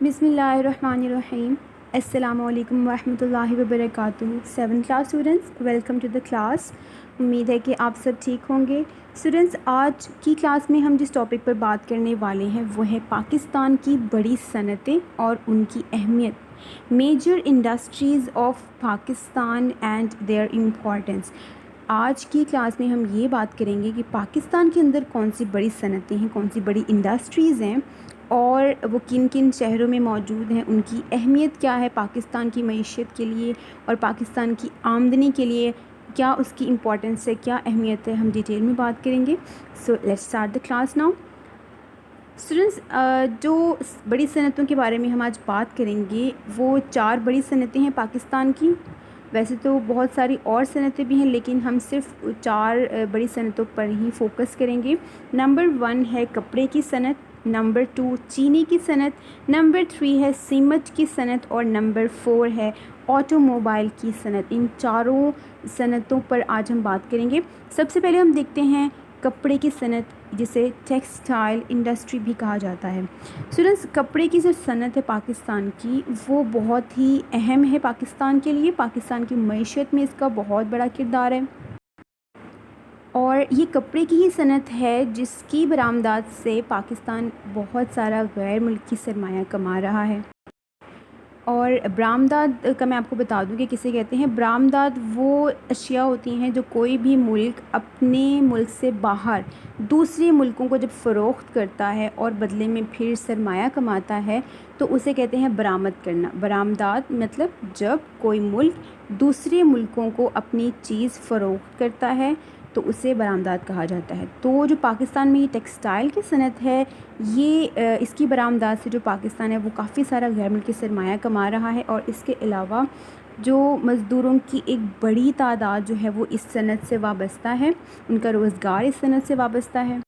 بسم اللہ الرحمن الرحیم. السلام علیکم ورحمۃ اللہ وبرکاتہ. 7th class students, welcome to the class. امید ہے کہ آپ سب ٹھیک ہوں گے. اسٹوڈنٹس، آج کی کلاس میں ہم جس ٹاپک پر بات کرنے والے ہیں وہ ہے پاکستان کی بڑی صنعتیں اور ان کی اہمیت. Major industries of Pakistan and their importance. آج کی کلاس میں ہم یہ بات کریں گے کہ پاکستان کے اندر کون سی بڑی صنعتیں ہیں، کون سی بڑی انڈسٹریز ہیں اور وہ کن کن شہروں میں موجود ہیں، ان کی اہمیت کیا ہے پاکستان کی معیشت کے لیے اور پاکستان کی آمدنی کے لیے، کیا اس کی امپورٹنس ہے، کیا اہمیت ہے، ہم ڈیٹیل میں بات کریں گے. So let's start the class now. Students, جو بڑی صنعتوں کے بارے میں ہم آج بات کریں گے وہ 4 بڑی صنعتیں ہیں پاکستان کی. ویسے تو بہت ساری اور صنعتیں بھی ہیں لیکن ہم صرف 4 بڑی صنعتوں پر ہی فوکس کریں گے. نمبر 1 ہے کپڑے کی صنعت، نمبر 2 چینی کی صنعت، نمبر 3 ہے سیمنٹ کی صنعت اور نمبر 4 ہے آٹو موبائل کی صنعت. ان چاروں صنعتوں پر آج ہم بات کریں گے. سب سے پہلے ہم دیکھتے ہیں کپڑے کی صنعت، جسے ٹیکسٹائل انڈسٹری بھی کہا جاتا ہے. اسٹوڈنٹس، کپڑے کی جو صنعت ہے پاکستان کی وہ بہت ہی اہم ہے پاکستان کے لیے. پاکستان کی معیشت میں اس کا بہت بڑا کردار ہے اور یہ کپڑے کی ہی صنعت ہے جس کی برآمدات سے پاکستان بہت سارا غیر ملکی سرمایہ کما رہا ہے. اور برآمدات کا میں آپ کو بتا دوں کہ کسے کہتے ہیں. برآمدات وہ اشیاء ہوتی ہیں جو کوئی بھی ملک اپنے ملک سے باہر دوسرے ملکوں کو جب فروخت کرتا ہے اور بدلے میں پھر سرمایہ کماتا ہے تو اسے کہتے ہیں برآمد کرنا. برآمدات مطلب جب کوئی ملک دوسرے ملکوں کو اپنی چیز فروخت کرتا ہے تو اسے برآمدات کہا جاتا ہے. تو جو پاکستان میں یہ ٹیکسٹائل کی صنعت ہے، یہ اس کی برآمدات سے جو پاکستان ہے وہ کافی سارا غیر ملکی سرمایہ کما رہا ہے. اور اس کے علاوہ جو مزدوروں کی ایک بڑی تعداد جو ہے وہ اس صنعت سے وابستہ ہے، ان کا روزگار اس صنعت سے وابستہ ہے.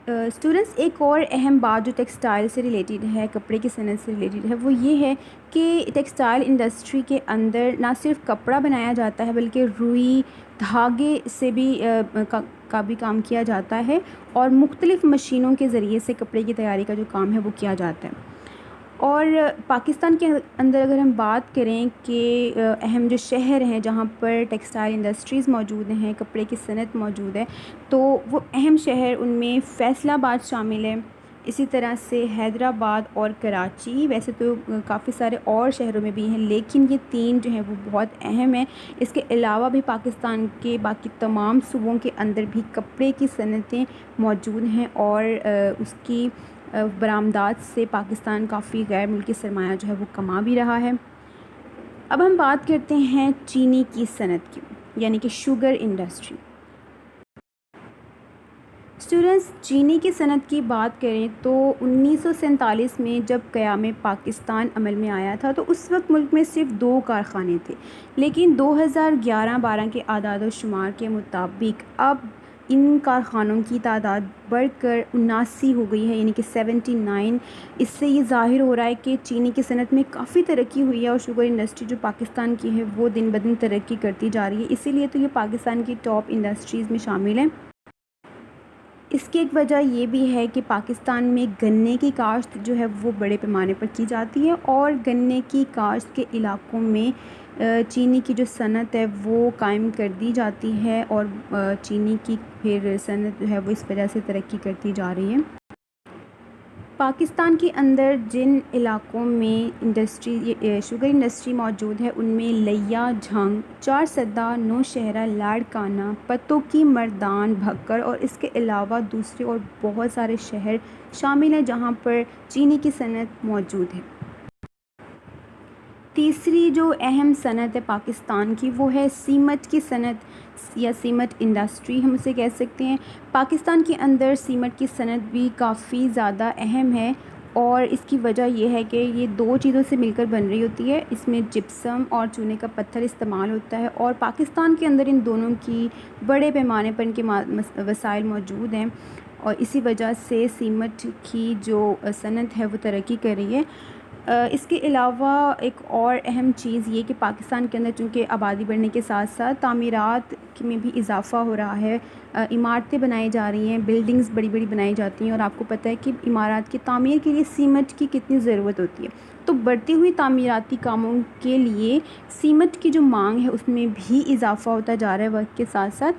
اسٹوڈنٹس، ایک اور اہم بات جو ٹیکسٹائل سے ریلیٹڈ ہے، کپڑے کی صنعت سے ریلیٹڈ ہے، وہ یہ ہے کہ ٹیکسٹائل انڈسٹری کے اندر نہ صرف کپڑا بنایا جاتا ہے بلکہ روئی دھاگے سے بھی کا بھی کام کیا جاتا ہے اور مختلف مشینوں کے ذریعے سے کپڑے کی تیاری کا جو کام ہے وہ کیا جاتا ہے. اور پاکستان کے اندر اگر ہم بات کریں کہ اہم جو شہر ہیں جہاں پر ٹیکسٹائل انڈسٹریز موجود ہیں، کپڑے کی صنعت موجود ہے، تو وہ اہم شہر ان میں فیصل آباد شامل ہے. اسی طرح سے حیدرآباد اور کراچی. ویسے تو کافی سارے اور شہروں میں بھی ہیں لیکن یہ 3 جو ہیں وہ بہت اہم ہیں. اس کے علاوہ بھی پاکستان کے باقی تمام صوبوں کے اندر بھی کپڑے کی صنعتیں موجود ہیں اور اس کی برآمدات سے پاکستان کافی غیر ملکی سرمایہ جو ہے وہ کما بھی رہا ہے. اب ہم بات کرتے ہیں چینی کی صنعت کی، یعنی کہ شوگر انڈسٹری. اسٹوڈنٹس، چینی کی صنعت کی بات کریں تو 1947 میں جب قیام پاکستان عمل میں آیا تھا تو اس وقت ملک میں صرف 2 کارخانے تھے، لیکن 2011-12 کے اعداد و شمار کے مطابق اب ان کارخانوں کی تعداد بڑھ کر 79 ہو گئی ہے، یعنی کہ 79. اس سے یہ ظاہر ہو رہا ہے کہ چینی کی صنعت میں کافی ترقی ہوئی ہے اور شوگر انڈسٹری جو پاکستان کی ہے وہ دن بدن ترقی کرتی جا رہی ہے. اسی لیے تو یہ پاکستان کی ٹاپ انڈسٹریز میں شامل ہیں. اس کی ایک وجہ یہ بھی ہے کہ پاکستان میں گنے کی کاشت جو ہے وہ بڑے پیمانے پر کی جاتی ہے اور گنے کی کاشت کے علاقوں میں چینی کی جو صنعت ہے وہ قائم کر دی جاتی ہے اور چینی کی پھر صنعت جو ہے وہ اس وجہ سے ترقی کرتی جا رہی ہے. پاکستان کے اندر جن علاقوں میں شوگر انڈسٹری موجود ہے ان میں لیا، جھنگ، چارسدہ، نوشہرہ، لاڑکانہ، پتوکی، مردان، بھکر اور اس کے علاوہ دوسرے اور بہت سارے شہر شامل ہیں جہاں پر چینی کی صنعت موجود ہے. تیسری جو اہم صنعت ہے پاکستان کی وہ ہے سیمنٹ کی صنعت یا سیمنٹ انڈسٹری ہم اسے کہہ سکتے ہیں. پاکستان کے اندر سیمنٹ کی صنعت بھی کافی زیادہ اہم ہے اور اس کی وجہ یہ ہے کہ یہ 2 چیزوں سے مل کر بن رہی ہوتی ہے. اس میں جپسم اور چونے کا پتھر استعمال ہوتا ہے اور پاکستان کے اندر ان دونوں کی بڑے پیمانے پر ان کے وسائل موجود ہیں اور اسی وجہ سے سیمنٹ کی جو صنعت ہے وہ ترقی کر رہی ہے. اس کے علاوہ ایک اور اہم چیز یہ کہ پاکستان کے اندر چونکہ آبادی بڑھنے کے ساتھ ساتھ تعمیرات میں بھی اضافہ ہو رہا ہے، عمارتیں بنائی جا رہی ہیں، بلڈنگز بڑی بڑی بنائی جاتی ہیں، اور آپ کو پتہ ہے کہ عمارات کی تعمیر کے لیے سیمنٹ کی کتنی ضرورت ہوتی ہے. تو بڑھتی ہوئی تعمیراتی کاموں کے لیے سیمنٹ کی جو مانگ ہے اس میں بھی اضافہ ہوتا جا رہا ہے وقت کے ساتھ ساتھ.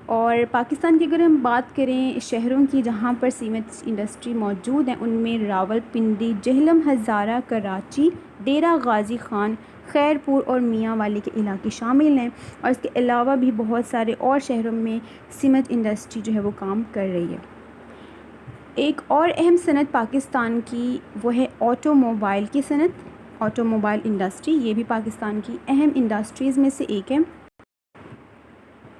اور پاکستان کی اگر ہم بات کریں شہروں کی جہاں پر سیمنٹ انڈسٹری موجود ہیں، ان میں راول پنڈی، جہلم، ہزارہ، کراچی، ڈیرہ غازی خان، خیر پور اور میاں والی کے علاقے شامل ہیں. اور اس کے علاوہ بھی بہت سارے اور شہروں میں سیمنٹ انڈسٹری جو ہے وہ کام کر رہی ہے. ایک اور اہم صنعت پاکستان کی وہ ہے آٹو موبائل کی صنعت. آٹو موبائل انڈسٹری یہ بھی پاکستان کی اہم انڈسٹریز میں سے ایک ہے.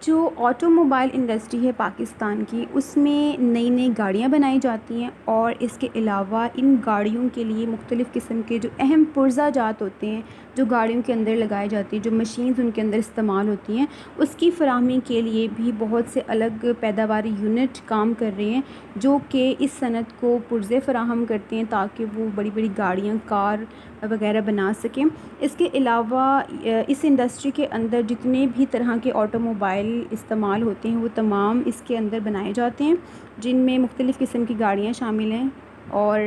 جو آٹو موبائل انڈسٹری ہے پاکستان کی، اس میں نئی نئی گاڑیاں بنائی جاتی ہیں، اور اس کے علاوہ ان گاڑیوں کے لیے مختلف قسم کے جو اہم پرزہ جات ہوتے ہیں جو گاڑیوں کے اندر لگائے جاتی ہیں، جو مشینز ان کے اندر استعمال ہوتی ہیں، اس کی فراہمی کے لیے بھی بہت سے الگ پیداواری یونٹ کام کر رہے ہیں جو کہ اس صنعت کو پرزے فراہم کرتے ہیں تاکہ وہ بڑی بڑی گاڑیاں، کار وغیرہ بنا سکیں. اس کے علاوہ اس انڈسٹری کے اندر جتنے بھی طرح کے آٹو موبائل استعمال ہوتے ہیں وہ تمام اس کے اندر بنائے جاتے ہیں، جن میں مختلف قسم کی گاڑیاں شامل ہیں. اور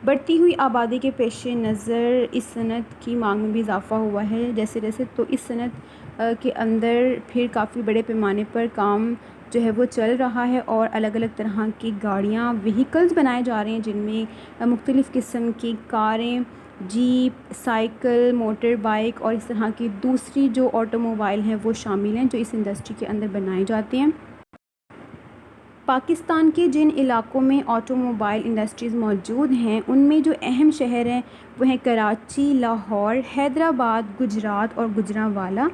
بڑھتی ہوئی آبادی کے پیش نظر اس صنعت کی مانگ میں بھی اضافہ ہوا ہے جیسے تو اس صنعت کے اندر پھر کافی بڑے پیمانے پر کام جو ہے وہ چل رہا ہے، اور الگ الگ طرح کی گاڑیاں، وہیکلز بنائے جا رہے ہیں جن میں مختلف قسم کی کاریں، جیپ، سائیکل، موٹر بائک اور اس طرح کی دوسری جو آٹو موبائل ہیں وہ شامل ہیں جو اس انڈسٹری کے اندر بنائے جاتے ہیں. پاکستان کے جن علاقوں میں آٹو موبائل انڈسٹریز موجود ہیں ان میں جو اہم شہر ہیں وہ ہیں کراچی، لاہور، حیدرآباد، گجرات اور گوجرانوالہ.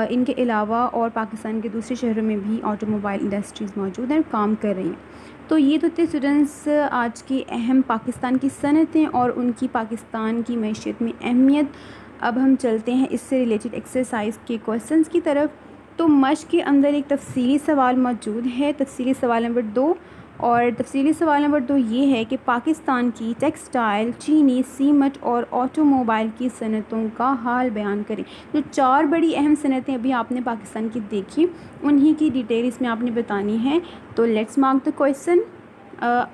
ان کے علاوہ اور پاکستان کے دوسرے شہروں میں بھی آٹو موبائل انڈسٹریز موجود ہیں اور کام کر رہی ہیں. تو یہ تو تھے اسٹوڈنٹس آج کی اہم پاکستان کی صنعتیں اور ان کی پاکستان کی معیشت میں اہمیت. اب ہم چلتے ہیں اس سے ریلیٹڈ ایکسرسائز کے کویسچنس کی طرف. تو مشق کے اندر ایک تفصیلی سوال موجود ہے، تفصیلی سوال نمبر 2، اور تفصیلی سوال نمبر 2 یہ ہے کہ پاکستان کی ٹیکسٹائل، چینی، سیمنٹ اور آٹو موبائل کی صنعتوں کا حال بیان کریں. جو 4 بڑی اہم صنعتیں ابھی آپ نے پاکستان کی دیکھی انہی کی ڈیٹیل اس میں آپ نے بتانی ہے. تو لیٹس مارک دا کویسچن.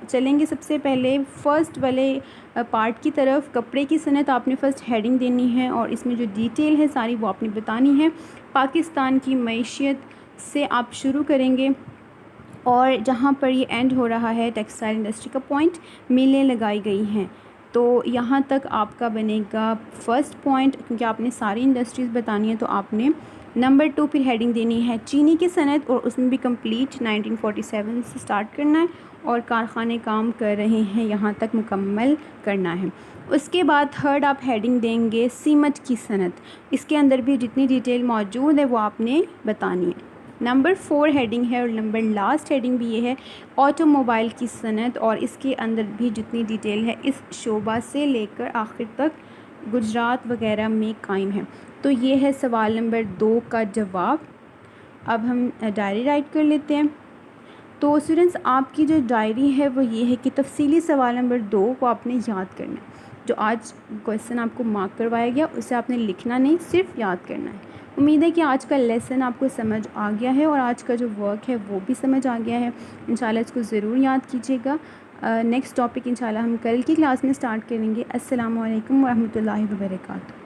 چلیں گے سب سے پہلے فرسٹ والے پارٹ کی طرف. کپڑے کی صنعت آپ نے فرسٹ ہیڈنگ دینی ہے اور اس میں جو ڈیٹیل ہے ساری وہ آپ نے بتانی ہے. پاکستان کی معیشت سے آپ شروع کریں گے اور جہاں پر یہ اینڈ ہو رہا ہے ٹیکسٹائل انڈسٹری کا پوائنٹ، میلیں لگائی گئی ہیں. تو یہاں تک آپ کا بنے گا فرسٹ پوائنٹ، کیونکہ آپ نے ساری انڈسٹریز بتانی ہے. تو آپ نے نمبر 2 پھر ہیڈنگ دینی ہے چینی کی صنعت، اور اس میں بھی کمپلیٹ 1947 سے سٹارٹ کرنا ہے اور کارخانے کام کر رہے ہیں یہاں تک مکمل کرنا ہے. اس کے بعد تھرڈ آپ ہیڈنگ دیں گے سیمنٹ کی صنعت. اس کے اندر بھی جتنی ڈیٹیل موجود ہے وہ آپ نے بتانی ہے. نمبر 4 ہیڈنگ ہے اور نمبر لاسٹ ہیڈنگ بھی یہ ہے آٹو موبائل کی صنعت، اور اس کے اندر بھی جتنی ڈیٹیل ہے اس شعبہ سے لے کر آخر تک گجرات وغیرہ میں قائم ہے. تو یہ ہے سوال نمبر 2 کا جواب. اب ہم ڈائری رائٹ کر لیتے ہیں. تو اسٹوڈنٹس آپ کی جو ڈائری ہے وہ یہ ہے کہ تفصیلی سوال نمبر 2 کو آپ نے یاد کرنا ہے. جو آج کویسچن آپ کو مارک کروایا گیا اسے آپ نے لکھنا نہیں، صرف یاد کرنا ہے. امید ہے کہ آج کا لیسن آپ کو سمجھ آ گیا ہے اور آج کا جو ورک ہے وہ بھی سمجھ آ گیا ہے. انشاءاللہ اس کو ضرور یاد کیجیے گا. نیکسٹ ٹاپک انشاءاللہ ہم کل کی کلاس میں سٹارٹ کریں گے. السلام علیکم ورحمۃ اللہ وبرکاتہ.